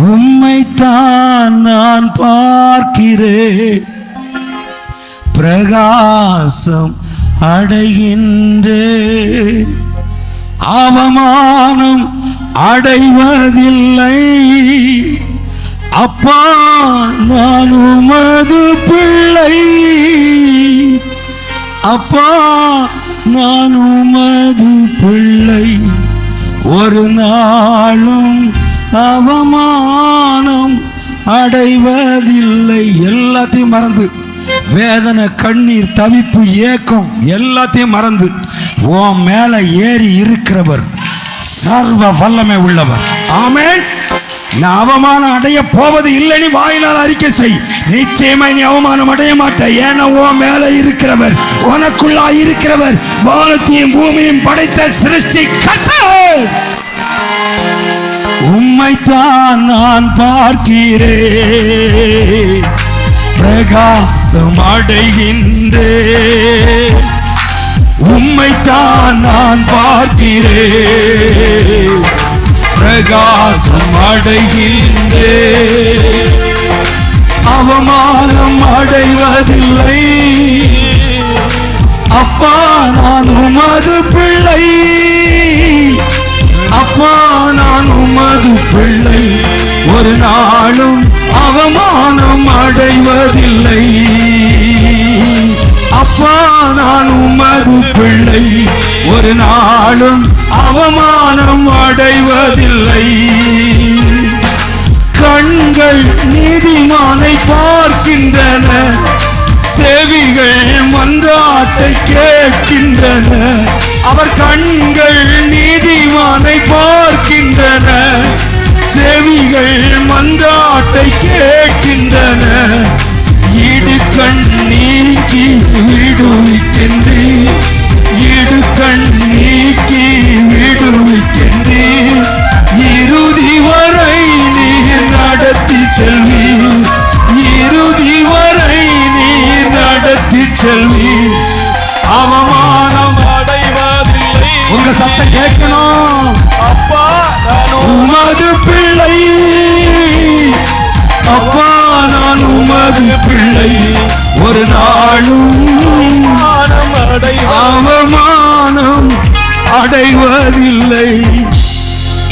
உம்மைத்தான் நான் பார்க்கிறேன், பிரகாசம் அடைகின்றேன், அவமானம் அடைவதில்லை. அப்பா நான் உமது பிள்ளை, அப்பா நான் உமது பிள்ளை. ஒரு நாளும் அவமானம் அடைவதில்லை. எல்லாத்தையும் மறந்து, வேதனை, கண்ணீர், தவிப்பு, ஏக்கம் எல்லாத்தையும் மறந்து உன் மேல ஏறி இருக்கிறவர் சர்வ வல்லமை உள்ளவர். ஆமென். நான் அவமானம் அடைய போவது இல்லைன்னு வாயினால் அறிக்கை செய். நிச்சயமா நீ அவமானம் அடைய மாட்டேன். ஏன்னா உன் மேல இருக்கிறவர், உனக்குள்ளா இருக்கிறவர் வானத்தையும் பூமியையும் படைத்த சிருஷ்டிகர்த்தர். உம்மைத்தான் நான் பார்க்கிறேன், பிரகாசம் அடைகின்றேன். உம்மைத்தான் நான் பார்க்கிறேன், பிரகாசம் அடைகின்றேன், அவமானம் அடைவதில்லை. அப்பா நான் உமது பிள்ளை, அப்பா நான் உமது பிள்ளை. ஒரு நாளும் அவமானம் அடைவதில்லை. அப்பா நான் உமது பிள்ளை, ஒரு நாளும் அவமானம் அடைவதில்லை. கண்கள் நீதிமானை பார்க்கின்றன, செவிகள் மன்றாட்டை கேட்கின்றன. அவர் கண்கள் நீதிமானை பார்க்கின்றன, செவிகள் மன்றாட்டை கேட்கின்றன. இடுக்கண் நீக்கி விடுவிக்கின்றீர், இடுக்கண் நீக்கி விடுவிக்கின்றீர். இறுதி வரை நீர் நடத்தி செல்வீர், இறுதி வரை நீர் நடத்தி செல்வீர். அவமானம் அடைவதில்லை. உங்க சத்தம் கேட்கணும். அப்பா உமது பிள்ளை, அப்பா நான் உமது பிள்ளை. ஒரு நாளும் அவமானம் அடைவதில்லை.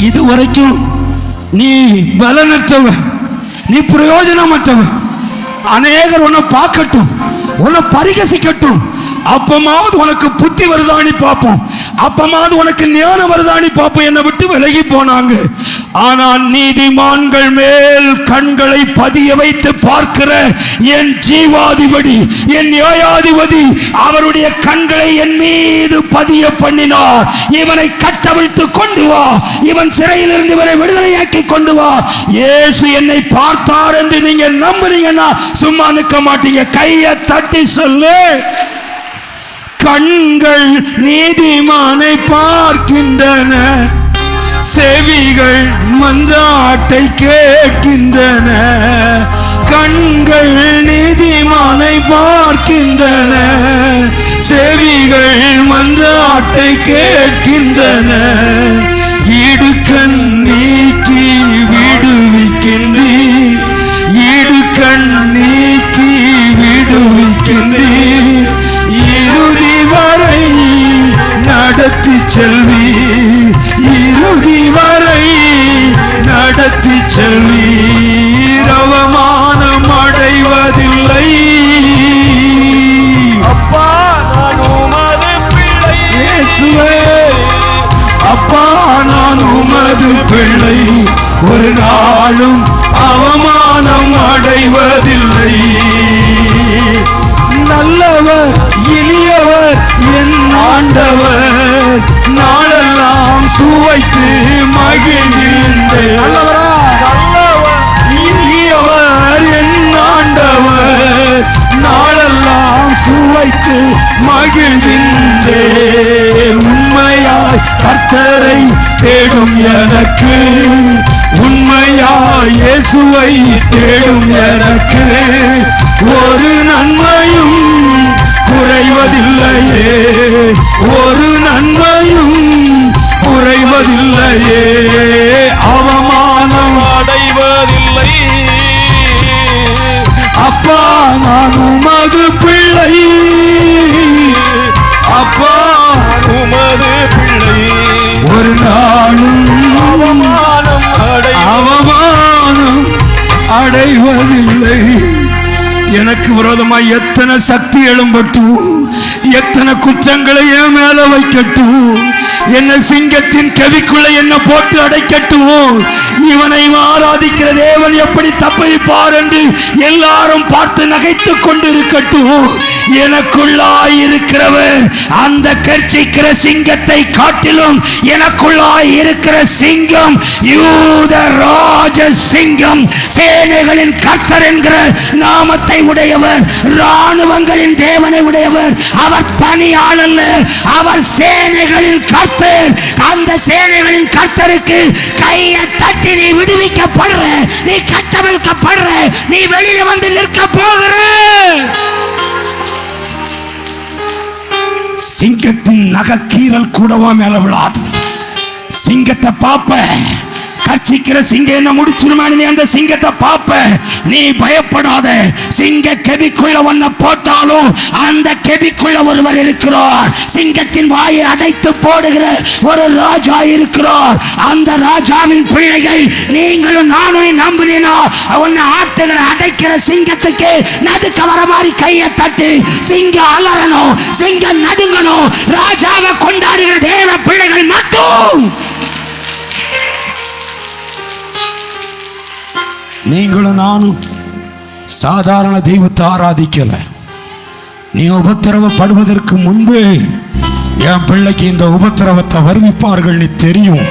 இதுவரைக்கும் நீ பலனற்றவன், நீ பிரயோஜனமற்றவன். அநேகர் உன்னை பார்க்கட்டும், உன்னை பரிகசிக்கட்டும், அப்பமாவது உனக்கு புத்தி வருதானி பார்ப்போம், அப்பமாவது உனக்கு ஞானம் வருதானி பார்ப்போம். என்னை விட்டு விலகி போனாங்க. ஆனால் நீதிமான்கள் மேல் கண்களை பதிய வைத்து பார்க்கிற என் ஜீவாதிபதி, என் நியாயாதிபதி அவருடைய கண்களை என் மீது பதிய பண்ணினார். இவனை கட்டவிழ்த்து கொண்டு வா, இவன் சிறையிலிருந்து இவனை விடுதலையாக்கி கொண்டு வா. இயேசு என்னை பார்த்தார் என்று நீங்க நம்புறீங்கன்னா சும்மா நிற்க மாட்டீங்க. கையை தட்டி சொல்லு. கண்கள் நீதிமானை பார்க்கின்றன, செவிகள் மன்றாட்டை கேட்கின்றன. கண்கள் நீதிமானை பார்க்கின்றன, செவிகள் மன்றாட்டை கேட்கின்றன. இடுக்கண் நீக்கி விடுவிக்கின்றீர், இடுக்கண் நீக்கி விடுவிக்கின்றீர். இறுதி வரை நடத்தி செல்வீர், இறுதி வரை நடத்தி செல்வீர். அவமானம் அடைவதில்லை. அப்பா நான் உமது பிள்ளை, இயேசுவே அப்பா நான் உமது பிள்ளை. ஒரு நாளும் அவமானம் அடைவதில்லை. நல்லவர் இனியவர் என் ஆண்டவர், நாளெல்லாம் சுவைத்து மகிழ்கின்றேன். நல்லவர் இனியவர் என் ஆண்டவர், நாளெல்லாம் சுவைத்து மகிழ்கின்றேன். உண்மையாய் கர்த்தரை தேடும் எனக்கு, உண்மையாய் இயேசுவை தேடும் எனக்கு ஒரு நன்மையும் குறைவதில்லையே, ஒரு நன்மையும் குறைவதில்லையே. அவமானம் அடைவதில்லை. நான் உமது பிள்ளை, அப்பா உமது பிள்ளை. ஒரு நாளும் அவமானம் அடைவதில்லை. எனக்கு விரோதமாய் எத்தனை சக்தி எழும்பட்டும், எத்தனை குற்றங்களை என் மேல வைக்கட்டும், என்ன சிங்கத்தின் கவிக்குள்ள என்ன போட்டு அடைக்கட்டும், இவனை ஆராதிக்கிற தேவன் எப்படி தப்பிப்பார் என்று எல்லாரும் பார்த்து நகைத்துக் கொண்டு இருக்கட்டும். எனக்குள்ளாய் இருக்கிறவர் அந்த கர்ச்சிக்கிற சிங்கத்தை காட்டிலும் எனக்குள்ளாய் இருக்கிற சிங்கம் யூத ராஜ சிங்கம், சேனைகளின் கர்த்தர் என்கிற நாமத்தை உடையவர், ராணுவங்களின் தேவனை உடையவர். அவர் தனி ஆள் அல்ல, அவர் சேனைகளின் கர்த்தர். அந்த சேனைகளின் கர்த்தருக்கு கையை தட்டி நீ விடுவிக்கப்படுற, நீ கட்டமைக்கப்படுற, நீ வெளியில வந்து நிற்க போகிற. சிங்கத்தின் நகக்கீரல் கூடவா மேல விழாது. சிங்கத்தை பாப்ப, கட்சிக்கிற சிங்கம் என்ன முடிச்சிருமானு அந்த சிங்கத்தை பாப்ப, நீ பயப்படாத. சிங்க கெபிக்குள்ள ஒன்ன போட்டாலும் அந்த கெபிக்குள்ள ஒருவர் இருக்கிறார். சிங்கத்தின் வாயை அடைத்து போடுகிற ஒரு ராஜா இருக்கிறார். அந்த ராஜாவின் பிள்ளைகள் நீங்களும் நானும் நம்பினா உன்னை ஆட்டுகிற அடைக்கிற சிங்கத்துக்கு நடுக்க வர மாதிரி கையை தட்டு. சிங்கம் அலறணும், சிங்கம் நடுங்கணும். ராஜாவை கொண்டாடுகிற தேவ பிள்ளைகள் மட்டும். நீங்களும் நானும் சாதாரண தெய்வத்தை ஆராதிக்கல. நீ உபத்திரவப்படுவதற்கு முன்பு என் பிள்ளைக்கு இந்த உபத்திரவத்தை வருவிப்பார்கள் நீ தெரியும்.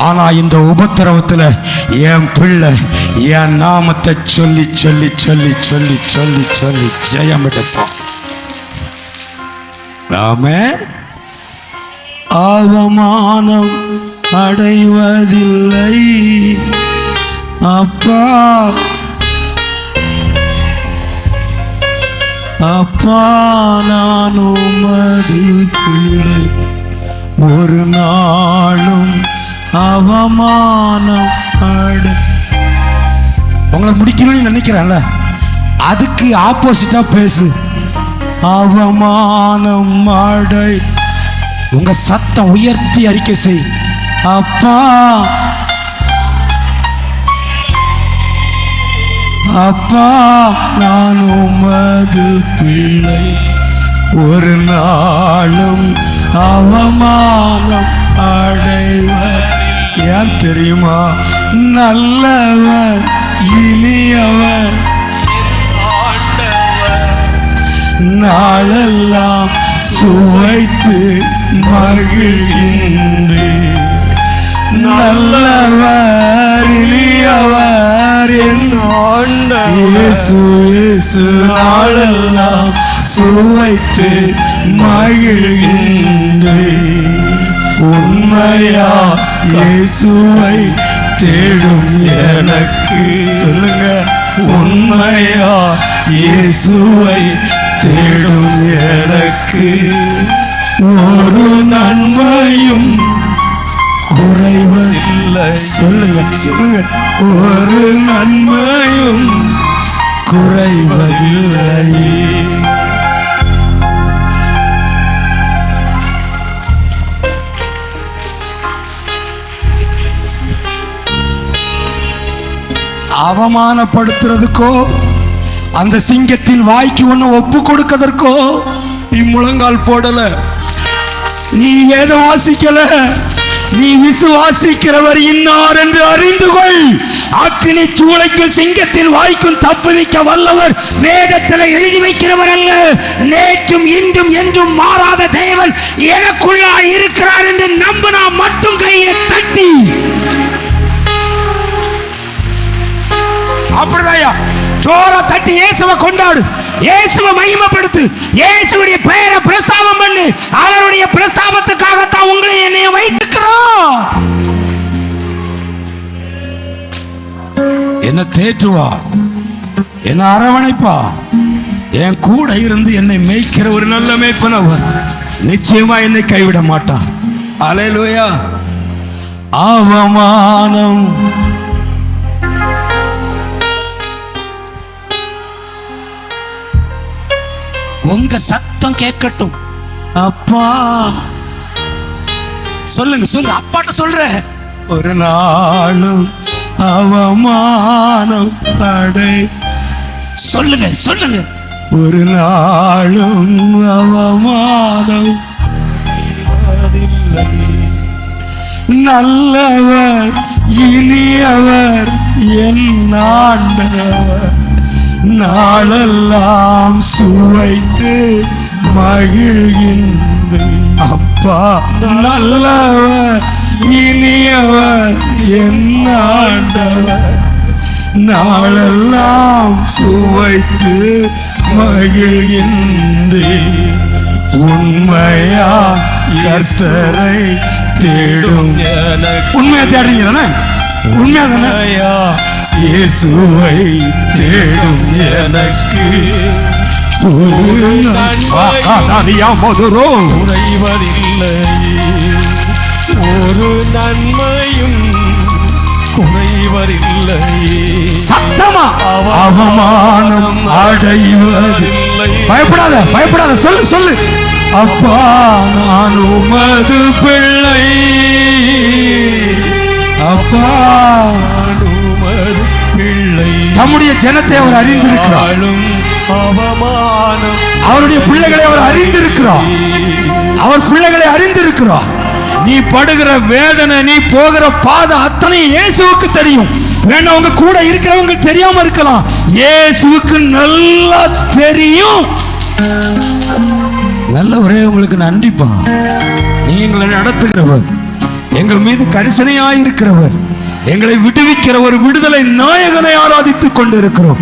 ஆனா இந்த உபத்திரவத்தில் என் பிள்ளை என் நாமத்தை சொல்லி சொல்லி சொல்லி சொல்லி சொல்லி சொல்லி ஜெயம் எடுப்பான். ஆமென். அவமானம் அடைவதில்லை அப்பா, அப்பா நான் உமது பிள்ளை, ஒரு நாளும் அவமானம் அடை. உங்களை முடிக்கணும்னு நினைக்கிறேன்ல, அதுக்கு ஆப்போசிட்டா பேசு. அவமானம் அடை. உங்க சத்தம் உயர்த்தி அறிக்கை செய். அப்பா, அப்பா நான் உமது பிள்ளை, ஒரு நாளும் அவமானம் அடைவர். ஏன் தெரியுமா? நல்லவர் இனியவர், நாளெல்லாம் சுவைத்து மகிழ்கின்றேன். நல்லவர் இனியவர் என் இயேசு, இயேசு நாளெல்லாம் சுவைத்து மகிழ்கின்றேன். உண்மையா இயேசுவை தேடும் எனக்கு, சொல்லுங்க, உண்மையா இயேசுவை தேடும் எனக்கு ஒரு நன்மையும் குறைவதில்லை. சொல்லுங்க சொல்லுங்க, ஒரு நன்மையும் குறைவதில்லை. அவமானப்படுத்துறதுக்கோ அந்த சிங்கத்தின் வாய்க்கு ஒண்ணு ஒப்பு கொடுக்கதற்கோ நீ முழங்கால் போடல, நீ வேதம் வாசிக்கல, நீ விசுவாசிக்கிறவர் இன்னார் என்று அறிந்து கொள். அக்கினி சூளைக்கும் சிங்கத்தின் வாய்க்கும் தப்புவிக்க வல்லவர் வேதத்தில் எழுதி வைக்கிறவர் அல்ல, நேற்றும் இன்றும் என்றும் மாறாத தேவன் எனக்குள்ளா இருக்கிறார் என்று நம்பினா மட்டும் கையை தட்டி. அப்படிதான் ஜோரா தட்டி இயேசுவை கொண்டாடு, இயேசுவை மகிமைப்படுத்து, இயேசுவுடைய பெயரை பிரஸ்தாபம் பண்ணு. அவருடைய பிரஸ்தாபத்துக்காகத்தான் உங்களை என்னைய வைத்துக்கிறோம். என்ன தேற்றுவார், என்ன அரவணைப்பா, என் கூட இருந்து என்னை மேய்க்கிற ஒரு நல்ல மேய்ப்பன் அவர். நிச்சயமா என்னை கைவிட மாட்டார். அல்லேலூயா. அவமானம் உங்க சத்தம் கேட்கட்டும். அப்பா சொல்லுங்க சொல்லுங்க, அப்பாட்ட சொல்ற. ஒரு நாளும் அவமானம் அடை, சொல்லுங்க சொல்லுங்க, ஒரு நாளும் அவமானம், நல்லவர் இனியவர் என் ஆண்டவர், நாளெல்லாம் சுவைத்து மகிழ்கின்றேன். அப்பா நல்லவர் இனியவர் என் ஆண்டவர், நாளெல்லாம் சுவைத்து மகிழ்கின்றேன். உண்மையா கர்த்தரை தேடும், உண்மையா தேடுறீங்க தானே? உண்மையா தானே? இயேசுவை தேடும் எனக்கு குறைவதில்லை, ஒரு நன்மையும் குறைவதில்லை. சத்தமா அவமானம் அடைவதில்லை. பயப்படாத பயப்படாத, சொல்லு சொல்லு. அப்பா நான் உமது பிள்ளை, அப்பா பிள்ளை. தம்முடைய ஜனத்தை அவர் அறிந்திருக்கிறார், அவமானம் அவருடைய பிள்ளைகளை அவர் அறிந்திருக்கிறார், அவர் பிள்ளைகளை அறிந்திருக்கிறார். நீ படுகிற வேதனை, நீ போகிற பாதை அத்தனை இயேசுவுக்கு தெரியும். வேண்டாம் உங்க கூட இருக்கிறவங்க தெரியாம இருக்கலாம், இயேசுவுக்கு நல்லா தெரியும். நல்ல ஒரே உங்களுக்கு நன்றிப்பா. நீ எங்களை நடத்துகிறவர், எங்கள் மீது கரிசனையாயிருக்கிறவர், எங்களை விடுவிக்கிறவர், விடுதலை நாயகனை ஆராதித்துக் கொண்டிருக்கிறோம்.